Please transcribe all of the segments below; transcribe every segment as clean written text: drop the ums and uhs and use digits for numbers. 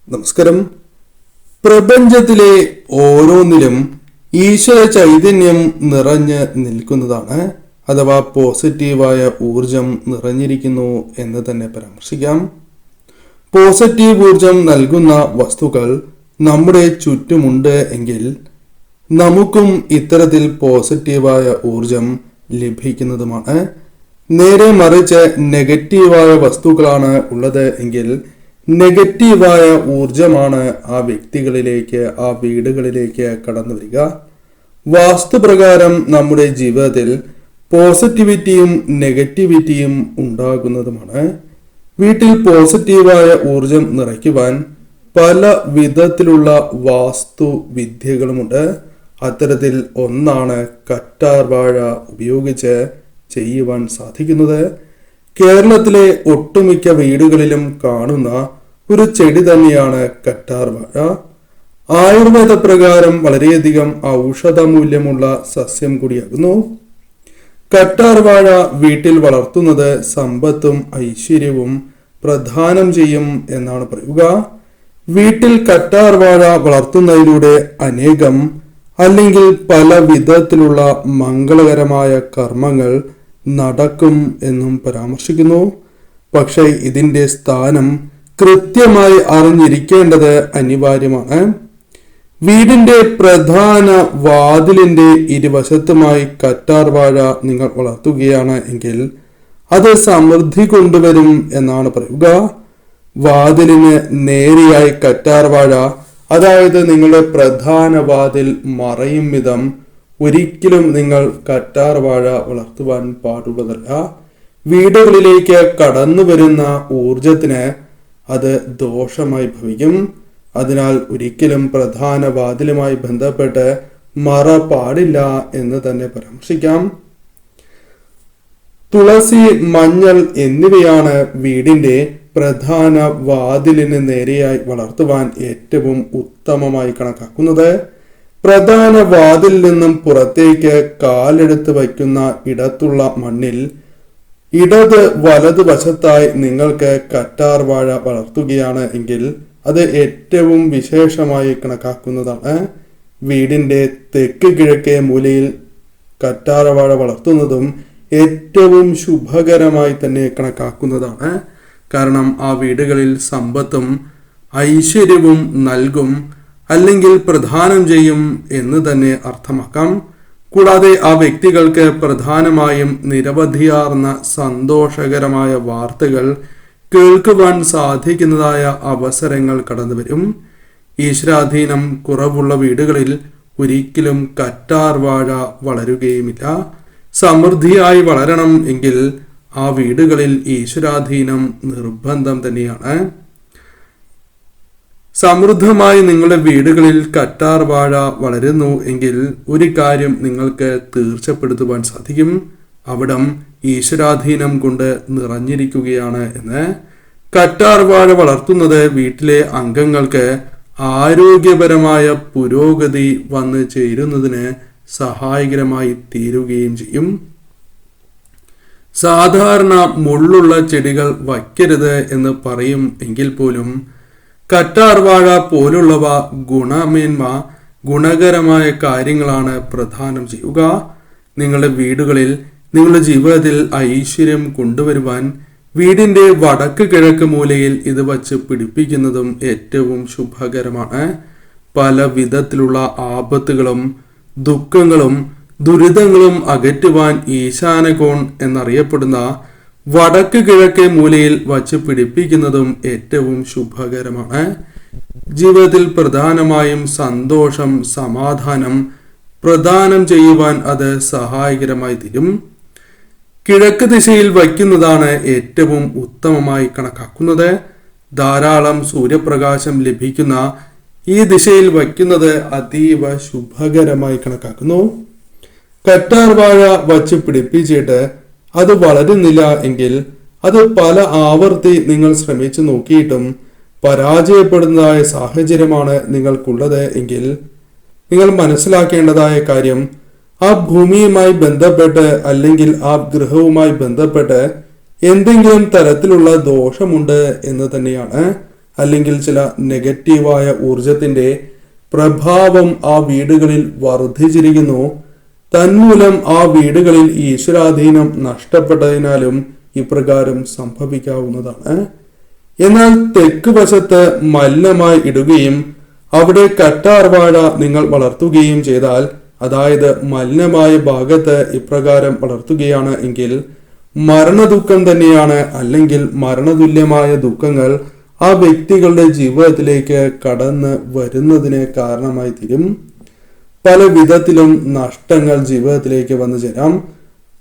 നമസ്കാരം. പ്രപഞ്ചത്തിലെ ഓരോന്നിലും ഈശ്വര ചൈതന്യം നിറഞ്ഞ് നിൽക്കുന്നതാണ്, അഥവാ പോസിറ്റീവായ ഊർജം നിറഞ്ഞിരിക്കുന്നു എന്ന് തന്നെ പരാമർശിക്കാം. പോസിറ്റീവ് ഊർജം നൽകുന്ന വസ്തുക്കൾ നമ്മുടെ ചുറ്റുമുണ്ട് എങ്കിൽ നമുക്കും ഇത്തരത്തിൽ പോസിറ്റീവായ ഊർജം ലഭിക്കുന്നതുമാണ്. നേരെ മറിച്ച് നെഗറ്റീവായ വസ്തുക്കളാണ് ഉള്ളത് എങ്കിൽ നെഗറ്റീവായ ഊർജമാണ് ആ വ്യക്തികളിലേക്ക്, ആ വീടുകളിലേക്ക് കടന്നു വരിക. വാസ്തുപ്രകാരം നമ്മുടെ ജീവിതത്തിൽ പോസിറ്റിവിറ്റിയും നെഗറ്റിവിറ്റിയും ഉണ്ടാകുന്നതുമാണ്. വീട്ടിൽ പോസിറ്റീവായ ഊർജം നിറയ്ക്കുവാൻ പല വിധത്തിലുള്ള വാസ്തു വിദ്യകളുമുണ്ട്. അത്തരത്തിൽ ഒന്നാണ് കറ്റാർ വാഴ ഉപയോഗിച്ച് ചെയ്യുവാൻ സാധിക്കുന്നത്. കേരളത്തിലെ ഒട്ടുമിക്ക വീടുകളിലും കാണുന്ന ഒരു ചെടി തന്നെയാണ് കറ്റാർ വാഴ. ആയുർവേദ പ്രകാരം വളരെയധികം ഔഷധ മൂല്യമുള്ള സസ്യം കൂടിയാകുന്നു. കറ്റാർ വാഴ വീട്ടിൽ വളർത്തുന്നത് സമ്പത്തും ഐശ്വര്യവും പ്രദാനം ചെയ്യും എന്നാണ് പറയുക. വീട്ടിൽ കറ്റാർ വാഴ വളർത്തുന്നതിലൂടെ അനേകം അല്ലെങ്കിൽ പല വിധത്തിലുള്ള മംഗളകരമായ കർമ്മങ്ങൾ നടക്കും എന്നും പരാമർശിക്കുന്നു. പക്ഷേ ഇതിന്റെ സ്ഥാനം കൃത്യമായി അറിഞ്ഞിരിക്കേണ്ടത് അനിവാര്യമാണ്. വീടിന്റെ പ്രധാന വാതിലിന്റെ ഇരുവശത്തുമായി കറ്റാർ വാഴ നിങ്ങൾ വളർത്തുകയാണ് എങ്കിൽ അത് സമൃദ്ധി കൊണ്ടുവരും എന്നാണ് പറയുക. വാതിലിന് നേരെയായി കറ്റാർ വാഴ, അതായത് നിങ്ങളുടെ പ്രധാന വാതിൽ മറയും വിധം ഒരിക്കലും നിങ്ങൾ കറ്റാർ വാഴ വളർത്തുവാൻ പാടുള്ളതല്ല. വീടുകളിലേക്ക് കടന്നു വരുന്ന ഊർജത്തിന് അത് ദോഷമായി ഭവിക്കും. അതിനാൽ ഒരിക്കലും പ്രധാന വാതിലുമായി ബന്ധപ്പെട്ട് മറ പാടില്ല എന്ന് തന്നെ പരാമർശിക്കാം. തുളസി, മഞ്ഞൾ എന്നിവയാണ് വീടിന്റെ പ്രധാന വാതിലിന് നേരെയായി വളർത്തുവാൻ ഏറ്റവും ഉത്തമമായി കണക്കാക്കുന്നത്. പ്രധാന വാതിലിൽ നിന്നും പുറത്തേക്ക് കാലെടുത്ത് വയ്ക്കുന്ന ഇടത്തുള്ള മണ്ണിൽ ഇടത് വലത് വശത്തായി നിങ്ങൾക്ക് കറ്റാർ വാഴ വളർത്തുകയാണ് എങ്കിൽ അത് ഏറ്റവും വിശേഷമായി കണക്കാക്കുന്നതാണ്. വീടിന്റെ തെക്ക് കിഴക്കേ മൂലയിൽ കറ്റാർ വാഴ വളർത്തുന്നതും ഏറ്റവും ശുഭകരമായി തന്നെ കണക്കാക്കുന്നതാണ്. കാരണം ആ വീടുകളിൽ സമ്പത്തും ഐശ്വര്യവും നൽകും, അല്ലെങ്കിൽ പ്രദാനം ചെയ്യും എന്ന് തന്നെ അർത്ഥമാക്കാം. കൂടാതെ ആ വ്യക്തികൾക്ക് പ്രധാനമായും നിരവധിയാർന്ന സന്തോഷകരമായ വാർത്തകൾ കേൾക്കുവാൻ സാധിക്കുന്നതായ അവസരങ്ങൾ കടന്നുവരും. ഈശ്വരാധീനം കുറവുള്ള വീടുകളിൽ ഒരിക്കലും കറ്റാർ വാഴ വളരുകയുമില്ല. സമൃദ്ധിയായി വളരണം എങ്കിൽ ആ വീടുകളിൽ ഈശ്വരാധീനം നിർബന്ധം തന്നെയാണ്. സമൃദ്ധമായി നിങ്ങളുടെ വീടുകളിൽ കറ്റാർ വാഴ വളരുന്നു എങ്കിൽ ഒരു കാര്യം നിങ്ങൾക്ക് തീർച്ചപ്പെടുത്തുവാൻ സാധിക്കും, അവിടം ഈശ്വരാധീനം കൊണ്ട് നിറഞ്ഞിരിക്കുകയാണ് എന്ന്. കറ്റാർ വാഴ വളർത്തുന്നത് വീട്ടിലെ അംഗങ്ങൾക്ക് ആരോഗ്യപരമായ പുരോഗതി വന്നു ചേരുന്നതിന് സഹായകരമായി തീരുകയും ചെയ്യും. സാധാരണ മുള്ളുള്ള ചെടികൾ വയ്ക്കരുത് എന്ന് പറയും എങ്കിൽ പോലും കറ്റാർ വാഴ പോലുള്ളവ ഗുണകരമായ കാര്യങ്ങളാണ് പ്രദാനം ചെയ്യുക. നിങ്ങളുടെ വീടുകളിൽ, നിങ്ങളുടെ ജീവിതത്തിൽ ഐശ്വര്യം കൊണ്ടുവരുവാൻ വീടിന്റെ വടക്ക് കിഴക്ക് മൂലയിൽ ഇത് വച്ച് പിടിപ്പിക്കുന്നതും ഏറ്റവും ശുഭകരമാണ്. പല വിധത്തിലുള്ള ആപത്തുകളും ദുഃഖങ്ങളും ദുരിതങ്ങളും അകറ്റുവാൻ ഈശാനകോൺ എന്നറിയപ്പെടുന്ന വടക്ക് കിഴക്കേ മൂലയിൽ വച്ച് പിടിപ്പിക്കുന്നതും ഏറ്റവും ശുഭകരമാണ്. ജീവിതത്തിൽ പ്രധാനമായും സന്തോഷം, സമാധാനം പ്രദാനം ചെയ്യുവാൻ അത് സഹായകരമായി തീരും. കിഴക്ക് ദിശയിൽ വയ്ക്കുന്നതാണ് ഏറ്റവും ഉത്തമമായി കണക്കാക്കുന്നത്. ധാരാളം സൂര്യപ്രകാശം ലഭിക്കുന്ന ഈ ദിശയിൽ വയ്ക്കുന്നത് അതീവ ശുഭകരമായി കണക്കാക്കുന്നു. കറ്റാർ വാഴ വച്ച് പിടിപ്പിച്ചിട്ട് അത് വളരുന്നില്ല എങ്കിൽ അത് പല ആവർത്തി നിങ്ങൾ ശ്രമിച്ചു നോക്കിയിട്ടും പരാജയപ്പെടുന്നതായ സാഹചര്യമാണ് നിങ്ങൾക്കുള്ളത് എങ്കിൽ നിങ്ങൾ മനസ്സിലാക്കേണ്ടതായ കാര്യം, ആ ഭൂമിയുമായി ബന്ധപ്പെട്ട് അല്ലെങ്കിൽ ആ ഗൃഹവുമായി ബന്ധപ്പെട്ട് എന്തെങ്കിലും തരത്തിലുള്ള ദോഷമുണ്ട് എന്ന് തന്നെയാണ്. അല്ലെങ്കിൽ ചില നെഗറ്റീവായ ഊർജത്തിന്റെ പ്രഭാവം ആ വീടുകളിൽ വർദ്ധിച്ചിരിക്കുന്നു. തന്മൂലം ആ വീടുകളിൽ ഈശ്വരാധീനം നഷ്ടപ്പെട്ടതിനാലും ഇപ്രകാരം സംഭവിക്കാവുന്നതാണ്. എന്നാൽ തെക്ക് വശത്ത് മലിനമായി ഇടുകയും അവിടെ കറ്റാർവാഴ നിങ്ങൾ വളർത്തുകയും ചെയ്താൽ, അതായത് മലിനമായ ഭാഗത്ത് ഇപ്രകാരം വളർത്തുകയാണ് എങ്കിൽ മരണദുഃഖം തന്നെയാണ്, അല്ലെങ്കിൽ മരണതുല്യമായ ദുഃഖങ്ങൾ ആ വ്യക്തികളുടെ ജീവിതത്തിലേക്ക് കടന്ന് വരുന്നതിന് കാരണമായി തീരും. പല വിധത്തിലും നഷ്ടങ്ങൾ ജീവിതത്തിലേക്ക് വന്നു ചേരാം.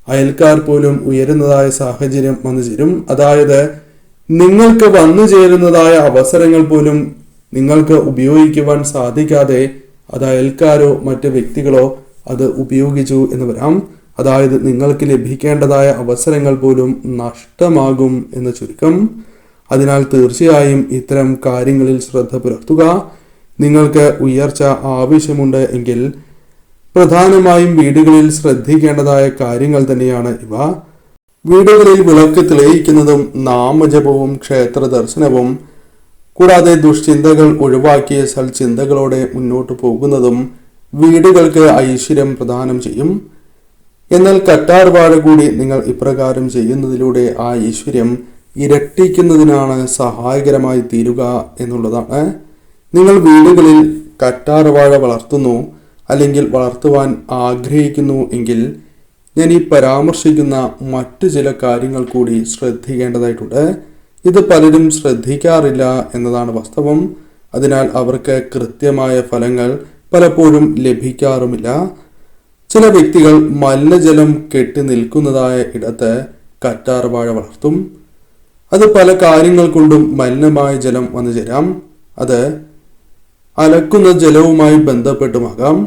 അയൽക്കാർ പോലും ഉയരുന്നതായ സാഹചര്യം വന്നു ചേരും. അതായത് നിങ്ങൾക്ക് വന്നു ചേരുന്നതായ അവസരങ്ങൾ പോലും നിങ്ങൾക്ക് ഉപയോഗിക്കുവാൻ സാധിക്കാതെ അത് അയൽക്കാരോ മറ്റ് വ്യക്തികളോ അത് ഉപയോഗിച്ചു എന്ന് വരാം. അതായത് നിങ്ങൾക്ക് ലഭിക്കേണ്ടതായ അവസരങ്ങൾ പോലും നഷ്ടമാകും എന്ന് ചുരുക്കം. അതിനാൽ തീർച്ചയായും ഇത്തരം കാര്യങ്ങളിൽ ശ്രദ്ധ പുലർത്തുക. നിങ്ങൾക്ക് ഉയർച്ച ആവശ്യമുണ്ട് എങ്കിൽ പ്രധാനമായും വീടുകളിൽ ശ്രദ്ധിക്കേണ്ടതായ കാര്യങ്ങൾ തന്നെയാണ് ഇവ. വീടുകളിൽ വിളക്ക് തെളിയിക്കുന്നതും നാമജപവും ക്ഷേത്ര ദർശനവും കൂടാതെ ദുഷ്ചിന്തകൾ ഒഴിവാക്കിയ സൽചിന്തകളോടെ മുന്നോട്ട് പോകുന്നതും വീടുകൾക്ക് ഐശ്വര്യം പ്രദാനം ചെയ്യും. എന്നാൽ കറ്റാർവാഴ കൂടി നിങ്ങൾ ഇപ്രകാരം ചെയ്യുന്നതിലൂടെ ആ ഐശ്വര്യം ഇരട്ടിക്കുന്നതിനാണ് സഹായകരമായി തീരുക എന്നുള്ളതാണ്. നിങ്ങൾ വീടുകളിൽ കറ്റാർവാഴ വളർത്തുന്നു അല്ലെങ്കിൽ വളർത്തുവാൻ ആഗ്രഹിക്കുന്നു എങ്കിൽ ഞാൻ ഈ പരാമർശിക്കുന്ന മറ്റു ചില കാര്യങ്ങൾ കൂടി ശ്രദ്ധിക്കേണ്ടതായിട്ടുണ്ട്. ഇത് പലരും ശ്രദ്ധിക്കാറില്ല എന്നതാണ് വാസ്തവം. അതിനാൽ അവർക്ക് കൃത്യമായ ഫലങ്ങൾ പലപ്പോഴും ലഭിക്കാറുമില്ല. ചില വ്യക്തികൾ മലിനജലം കെട്ടി നിൽക്കുന്നതായ ഇടത്ത് കറ്റാർവാഴ വളർത്തും. അത് പല കാര്യങ്ങൾ കൊണ്ടും മലിനമായ ജലം വന്നു ചേരാം. അത് അലക്കുന്ന ജലവുമായി ബന്ധപ്പെട്ടുമാകാം.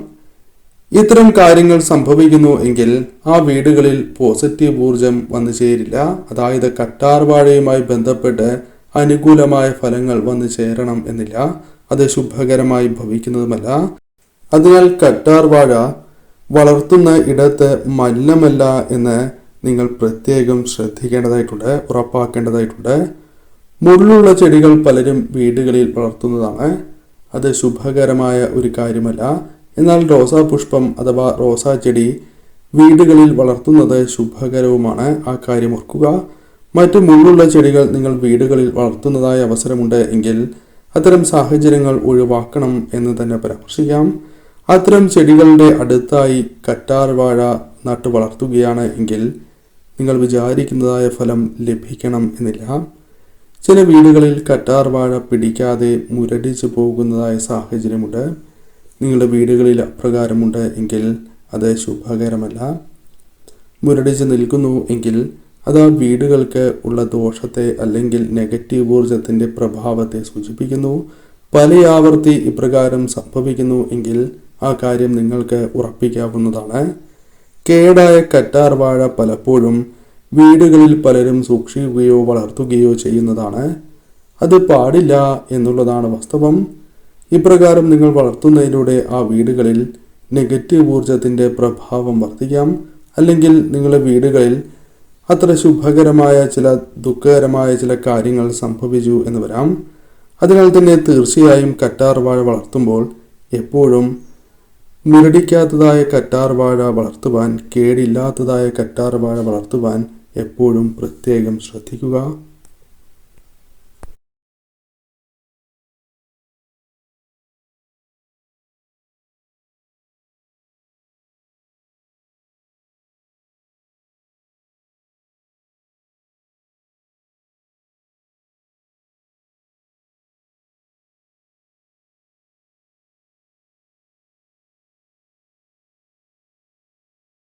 ഇത്തരം കാര്യങ്ങൾ സംഭവിക്കുന്നു എങ്കിൽ ആ വീടുകളിൽ പോസിറ്റീവ് ഊർജം വന്നു ചേരില്ല. അതായത് കറ്റാർവാഴയുമായി ബന്ധപ്പെട്ട് അനുകൂലമായ ഫലങ്ങൾ വന്നു ചേരണം എന്നില്ല. അത് ശുഭകരമായി ഭവിക്കുന്നതുമല്ല. അതിനാൽ കറ്റാർവാഴ വളർത്തുന്ന ഇടത്ത് മലിനമല്ല എന്ന് നിങ്ങൾ പ്രത്യേകം ശ്രദ്ധിക്കേണ്ടതായിട്ടുണ്ട്, ഉറപ്പാക്കേണ്ടതായിട്ടുണ്ട്. മുള്ളുള്ള ചെടികൾ പലരും വീടുകളിൽ വളർത്തുന്നതാണ്. അത് ശുഭകരമായ ഒരു കാര്യമല്ല. എന്നാൽ റോസാ പുഷ്പം അഥവാ റോസാ ചെടി വീടുകളിൽ വളർത്തുന്നത് ശുഭകരവുമാണ്. ആ കാര്യം ഓർക്കുക. മറ്റു മുള്ളുള്ള ചെടികൾ നിങ്ങൾ വീടുകളിൽ വളർത്തുന്നതായ അവസരമുണ്ട് എങ്കിൽ അത്തരം സാഹചര്യങ്ങൾ ഒഴിവാക്കണം എന്ന് തന്നെ പരാമർശിക്കാം. അത്തരം ചെടികളുടെ അടുത്തായി കറ്റാർവാഴ നട്ടു വളർത്തുകയാണ് എങ്കിൽ നിങ്ങൾ വിചാരിക്കുന്നതായ ഫലം ലഭിക്കണം എന്നില്ല. ചില വീടുകളിൽ കറ്റാർവാഴ പിടിക്കാതെ മുരടിച്ചു പോകുന്നതായ സാഹചര്യമുണ്ട്. നിങ്ങളുടെ വീടുകളിൽ അപ്രകാരമുണ്ട് എങ്കിൽ അത് ശുഭകരമല്ല. മുരടിച്ച് നിൽക്കുന്നു എങ്കിൽ അത് ആ വീടുകൾക്ക് ഉള്ള ദോഷത്തെ അല്ലെങ്കിൽ നെഗറ്റീവ് ഊർജത്തിൻ്റെ പ്രഭാവത്തെ സൂചിപ്പിക്കുന്നു. പല ആവർത്തി ഇപ്രകാരം സംഭവിക്കുന്നു എങ്കിൽ ആ കാര്യം നിങ്ങൾക്ക് ഉറപ്പിക്കാവുന്നതാണ്. കേടായ കറ്റാർവാഴ പലപ്പോഴും വീടുകളിൽ പലരും സൂക്ഷിക്കുകയോ വളർത്തുകയോ ചെയ്യുന്നതാണ്. അത് പാടില്ല എന്നുള്ളതാണ് വാസ്തവം. ഇപ്രകാരം നിങ്ങൾ വളർത്തുന്നതിലൂടെ ആ വീടുകളിൽ നെഗറ്റീവ് ഊർജത്തിൻ്റെ പ്രഭാവം വർദ്ധിക്കാം. അല്ലെങ്കിൽ നിങ്ങളുടെ വീടുകളിൽ അത്ര ശുഭകരമായ ചില ദുഃഖകരമായ ചില കാര്യങ്ങൾ സംഭവിച്ചു എന്ന് വരാം. അതിനാൽ തന്നെ തീർച്ചയായും കറ്റാർവാഴ വളർത്തുമ്പോൾ എപ്പോഴും മുരടിക്കാത്തതായ കറ്റാർവാഴ വളർത്തുവാൻ, കേടില്ലാത്തതായ കറ്റാർവാഴ വളർത്തുവാൻ എപ്പോഴും പ്രത്യേകം ശ്രദ്ധിക്കുക.